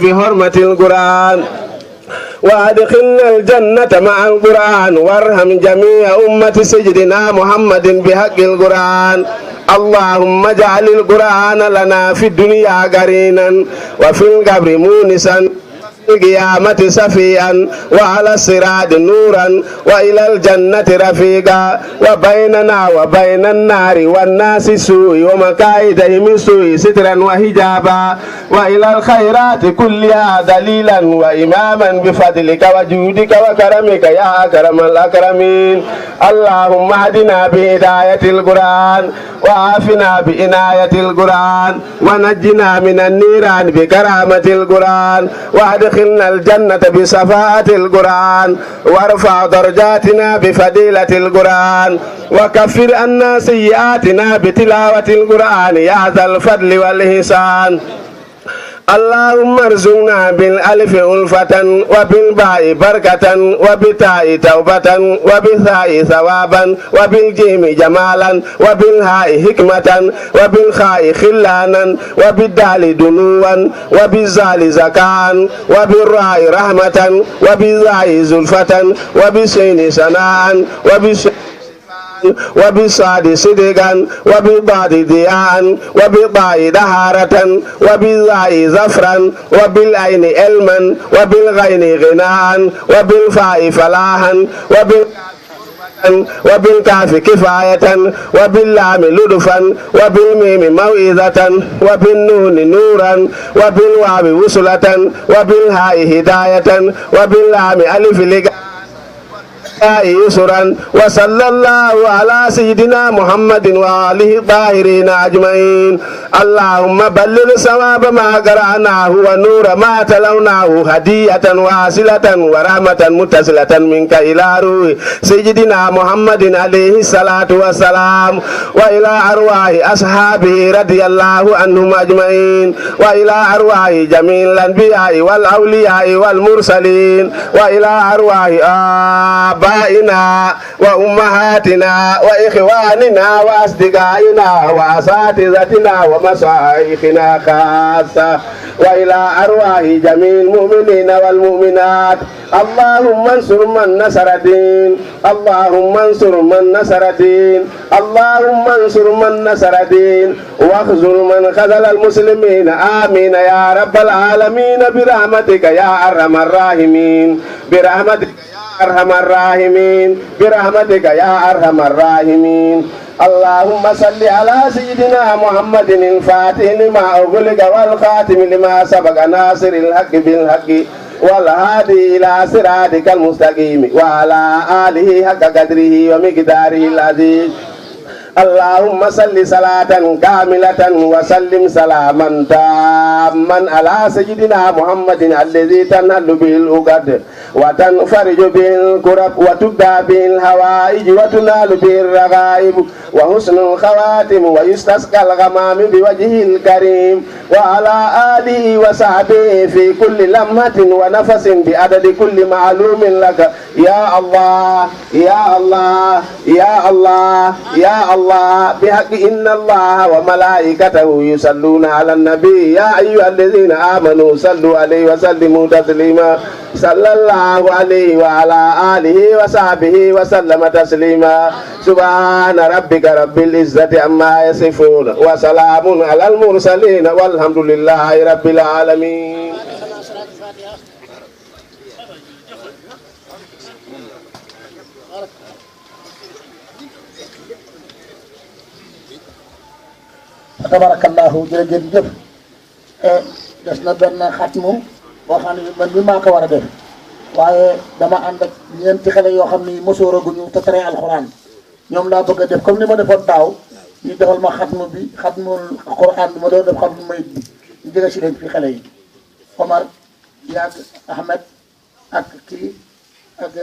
بحرمة القرآن وادخلنا الجنة مع القرآن وارحم جميع أمة سيدنا محمد بحق القرآن. اللهم اجعل القرآن لنا في الدنيا قرينا وفي القبر مونسا القيامة سفيا وعلى الصراط نورا وإلى الجنة رفيقا وبيننا وبين النار والناس سوء ومكائدهم سوء سترا وحجابا وإلى الخيرات كلها دليلا وإماما بفضلك وجودك وكرمك يا أكرم الأكرمين. اللهم اهدنا بهداية القرآن وعافنا بعناية القرآن ونجنا من النيران بكرامة القرآن وادخلنا الجنة بصفاءة القرآن وارفع درجاتنا بفضيلة القرآن وكفر عنا سيئاتنا بتلاوة القرآن يا ذا الفضل والإحسان. اللهم ارزقنا بالالف ألفة وبالباء بركة وبالتاء توبة وبالثاء ثوابا وبالجيم جمالا وبالهاء حكمة وبالخاء خلانا وبالدال دنوا وبالزال زكاء وبالراء رحمة وبالزاء زلفة وبالسين سناء وبالصاد صدقا وبالضاد ضياء وبالضاء دهارة وبالزاء زفرا وبالعين علما وبالغين غناء وبالفاء فلاحا وبالكاف كفاية وباللام لطفا وبالميم موعظة وبالنون نورا وبالواو وصلة وبالهاء هداية وباللام ألف لقاء يسرا. وصلى الله على سيدنا محمد وآله الطاهرين أجمعين. اللهم بلغ ثواب ما قرأناه ونور ما تلوناه هدية واصلة ورحمة متصلة منك إلى روح سيدنا محمد عليه الصلاة والسلام وإلى أرواح أصحابه رضي الله عنهم أجمعين وإلى أرواح جميع الأنبياء والأولياء والمرسلين وإلى أرواح آبائنا وأمهاتنا وإخواننا وأصدقائنا وأساتذتنا ومشايخنا خاصة وإلى أرواح جميع المؤمنين والمؤمنات. اللهم انصر من نصر الدين اللهم انصر من نصر الدين اللهم انصر من نصر الدين واخذل من خذل المسلمين. آمين يا رب العالمين برحمتك يا أرحم الراحمين برحمتك أرحم الراحمين برحمتك يا أرحم الراحمين. اللهم صل على سيدنا محمد الفاتح لما أغلق والخاتم لما سبق ناصر الحق بالحق والهادي إلى صراطك المستقيم وعلى آله حق قدره ومقداره العظيم. اللهم صل صلاة كاملة وسلم سلاما تاما على سيدنا محمد الذي تنال به العقد وتنفرج به الكرب وتبدى به الهوائج وتنال به الرغائب وحسن الخواتم ويستسقى الغمام بوجهه الكريم وعلى آله وصحبه في كل لمحة ونفس بعدد كل معلوم لك يا الله يا الله يا الله يا الله بحق إن الله وملائكته يصلون على النبي يا أيها الذين آمنوا صلوا عليه وسلموا تسليما. صلى الله عليه وعلى آله وصحبه وسلم تسليما. سبحان ربك رب العزة عما يصفون وسلام على المرسلين والحمد لله رب العالمين. tabarakallahu jërëjëf des na benn xatmu boo xam ne man mi maa ko war a def waaye dama ànd ak ñeenti xale yoo xam ni mosooraguñu te tere alxuraan ñoom laa bëgg a def comme ni ma defoon daaw ñu defal ma xatmu bi xatmul alxuraan bi ma doon def xatmu mayit bi ñu jege si leen fii xale yi Omar yaag Ahmed ak kii ak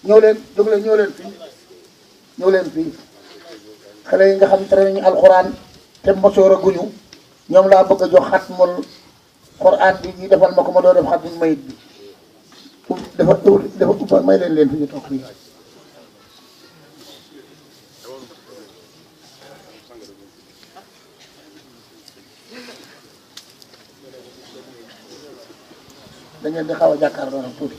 ñëw leen jóg leen ñëw leen fii ñëw leen fii xale yi nga xam tere nañu alxuraan te mosooraguñu ñoom laa bëgg a jox xatmul Qur'an bi ñu defal ma ko ma doon def xatmul mayit bi dafa may leen fi ñu toog fii da ngeen di xaw a jàkkaarloo nag tuuti.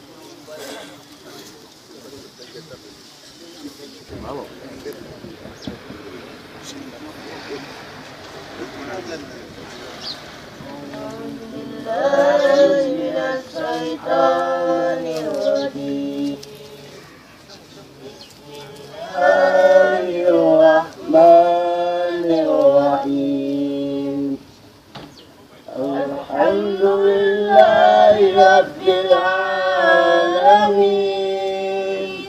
الحمد لله رب العالمين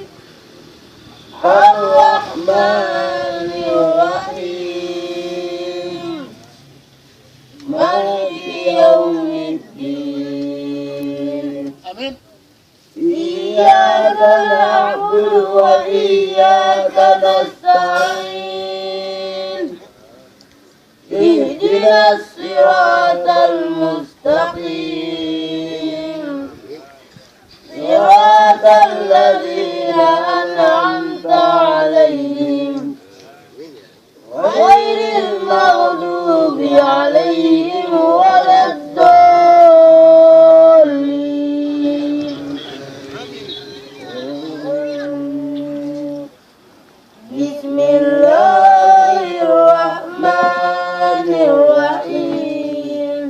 الرحمن الرحيم مالك يوم الدين آمين. إياك نعبد وإياك نستعين اهدنا الصراط المستقيم صراط الذين أنعمت عليهم غير المغضوب عليهم ولا الضالين. بسم الله الرحمن الرحيم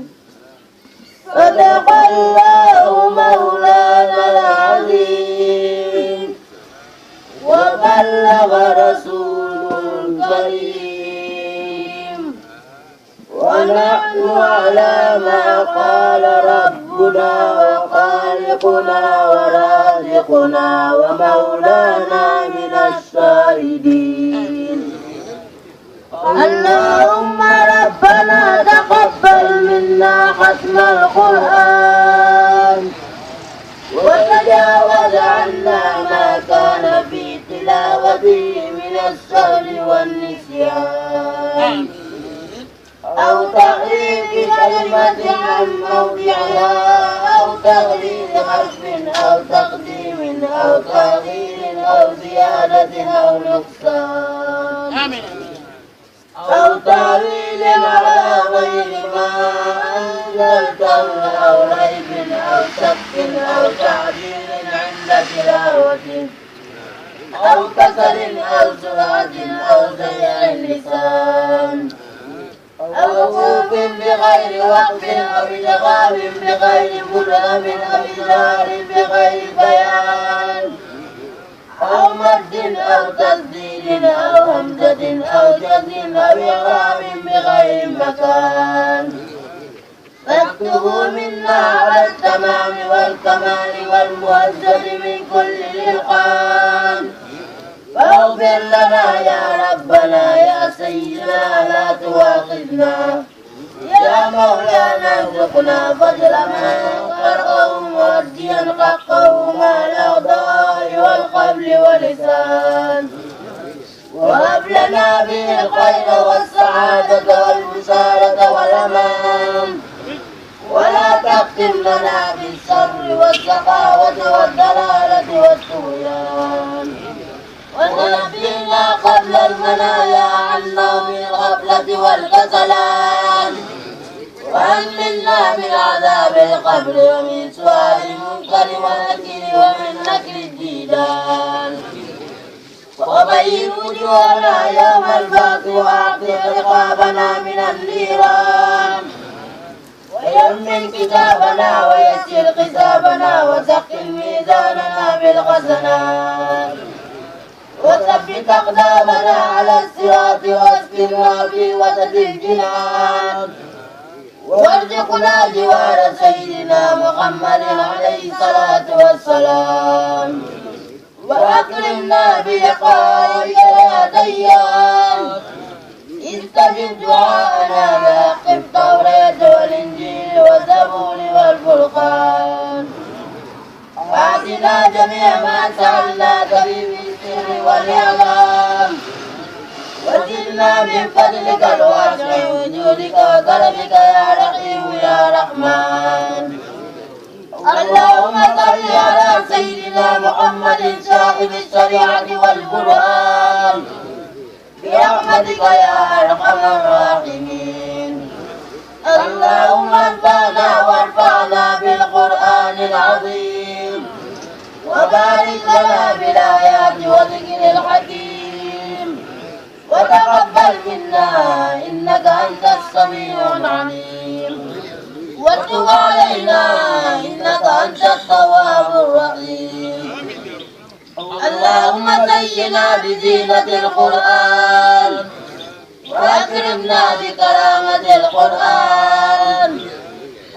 صدق الله مولانا العظيم وبلغ رسوله الكريم ونحن على ما قال ربنا وخالقنا ورازقنا ومولانا من الشاهدين. اللهم ربنا تقبل منا ختم القرآن وتجاوز عنا ما كان في تلاوته من السهو والنسيان أو تغيير كلمة عن موضعها أو تغيير حرف أو تقديم أو تأخير أو زيادة أو نقصان أو تعليل على غير ما أنزلته أو ريب أو شك أو تعديل عند تلاوته أو كسل أو سرعة أو زيع اللسان أو وقوف بغير وقف أو إدغام بغير مدغم أو إظهار بغير بيان أو مد أو تسديد أو همزة أو جزم أو إعراب بغير مكان فاكتبوا منا على التمام والكمال والمهذب من كل لقان فاغفر لنا يا ربنا يا سيدنا لا تواخذنا يا مولانا ارزقنا فضل من قرأه مؤديا حقه مع الأعضاء والقبل واللسان وهب لنا به الخير والسعادة والبشارة والأمان ولا تختم لنا بالشر والشقاوة والضلالة والطغيان ونبينا قبل المنايا عنا من الغفلة والكسلان وأمنا من عذاب القبر ومن سؤال المنكر ونكر ومن نكر الديدان وبين وجوهنا يوم البعث وأعطي رقابنا من النيران ويمن كتابنا ويسر حسابنا وثقل ميزاننا بالحسنات وثبت أقدامنا على الصراط واسكننا في وسط الجنان وارزقنا جوار سيدنا محمد عليه الصلاة والسلام وأكرمنا بلقائك يا ديان استجب دعاءنا بحق التوراة والإنجيل والزبور والفرقان وآتنا جميع ما سألناك به بالسر والإعلام وزدنا من فضلك الواسع وجودك وكرمك يا رحيم يا رحمن. اللهم صل على سيدنا محمد صاحب الشريعة والقرآن برحمتك يا أرحم الراحمين. اللهم انفعنا وارفعنا بالقرآن العظيم العظيم وبارك لنا بالآيات وذكر الحكيم وتقبل منا إنك أنت السميع العليم واتب علينا إنك أنت التواب الرحيم اللهم زينا بزينة القرآن وأكرمنا بكرامة القرآن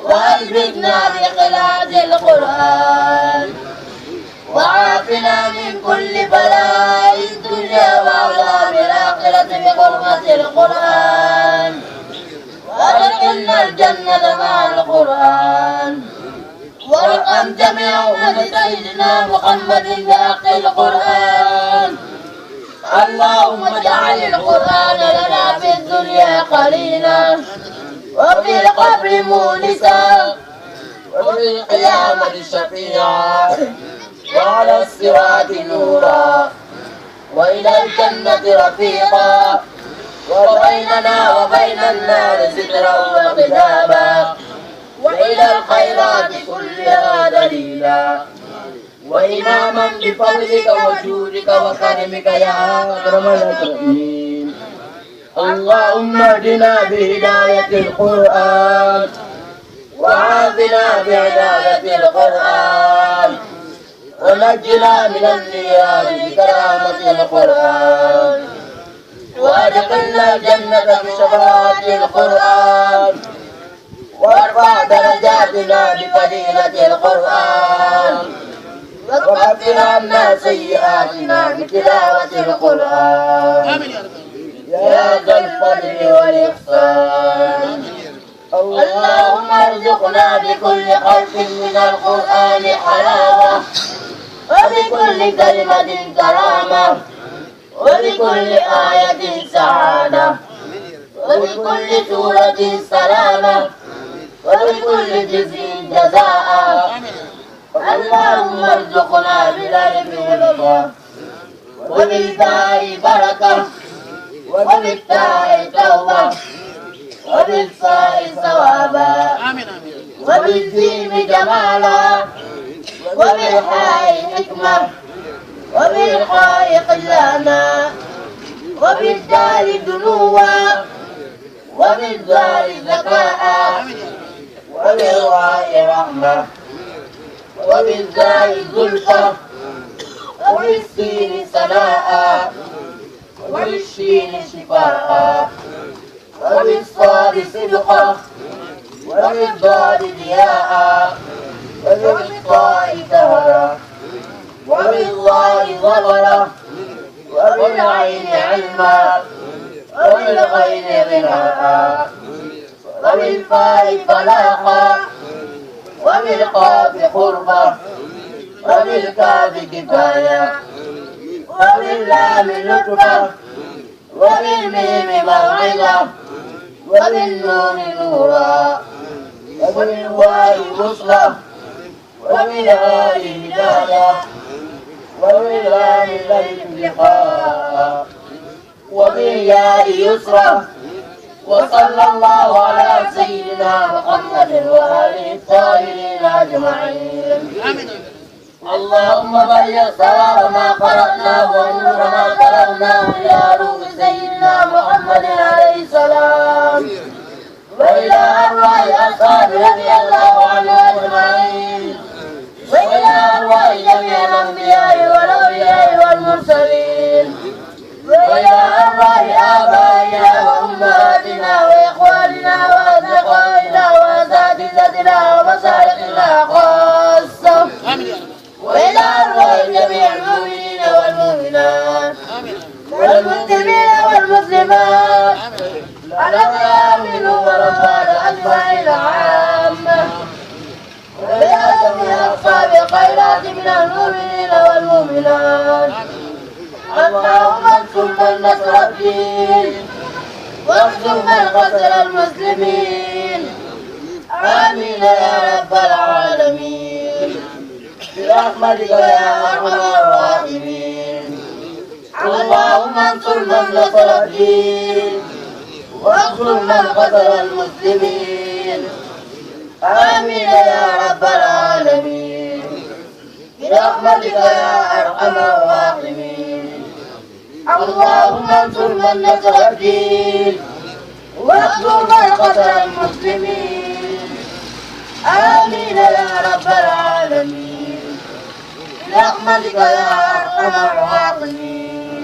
وألبسنا بقراءة القرآن وعافنا من كل بلاء الدنيا وعذاب الآخرة بحرمة القرآن وأدخلنا الجنة مع القرآن وارحم جميع أمة سيدنا محمد بحق القرآن اللهم اجعل القرآن لنا في الدنيا قليلا وفي القبر مونسا وفي القيامة شفيعا وعلى الصراط نورا وإلى الجنة رفيقا وبيننا وبين النار سترا وغتابا وإلى الخيرات كلها دليلا وإماما بفضلك وجودك وكرمك يا أكرم الأكرمين اللهم اهدنا بهداية القرآن وعافنا بهداية القرآن ونجنا من النيران بكرامة القرآن وادخلنا الجنة بشفاعة القرآن وارفع درجاتنا بفضيلة القرآن وكفر عنا سيئاتنا بتلاوة القرآن يا ذا الفضل والإحسان اللهم ارزقنا بكل حرف من القرآن حلاوة وبكل كلمة كرامة وبكل آية سعادة وبكل سورة سلامة وبكل جزء جزاء اللهم ارزقنا بالعلم والرضا وبالباء بركة وبالتاء توبة وبالفاء ثوابا وبالجيم جمالا وبالحاء حكمة وبالخاء خلانا وبالدال دنوا وبالدال ذكاء وبالراء رحمة وبالزاء زلفى وبالسين سناء وبالشين شفاء وبالصاد صدقا وبالضاد ضياء وبالطاء دهرا وبالظاء ظفرا وبالعين علما وبالغين غناء وبالفاء فلاحا وبالقاف قربا وبالكاف كفاية وباللام لطفا وبالميم موعظة وبالنون نورا وبالواو وصلة وبالهاء هداية وباللام الليل لقاء وبالياء يسرا وصلى الله على سيدنا محمد وآله الطاهرين أجمعين اللهم بلغ ثواب ما قرأناه ونور ما قرأناه إلى روح سيدنا محمد عليه السلام وإلى أرواح أصحابه رضي الله عنهم أجمعين وإلى أرواح جميع الأنبياء والأولياء والمرسلين وإلى أرواح آبائنا وأمهاتنا وإخواننا وأصدقائنا وأساتذتنا ومشايخنا خاصة وإلى أرواح جميع المؤمنين والمؤمنات والمسلمين والمسلمات الأحياء منهم والأموات أجمعين عامة وإلى جميع أصحاب الخيرات من المؤمنين والمؤمنات اللهم انصر من نصر الدين واخذل من خذل المسلمين آمين يا رب العالمين برحمتك يا أرحم الراحمين اللهم انصر من نصر الدين واخذل من خذل المسلمين آمين يا رب العالمين برحمتك يا أرحم الراحمين. اللهم انصر من نصر الدين واخذل من قتل المسلمين. آمين يا رب العالمين برحمتك يا أرحم الراحمين.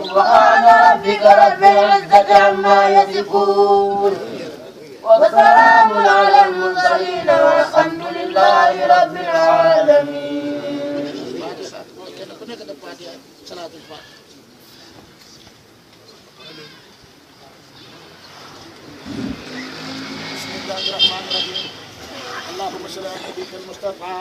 سبحان ربك رب العزة عما يصفون وسلام على المرسلين والحمد لله رب العالمين. بسم الله الرحمن الرحيم. اللهم صل على نبيك المصطفى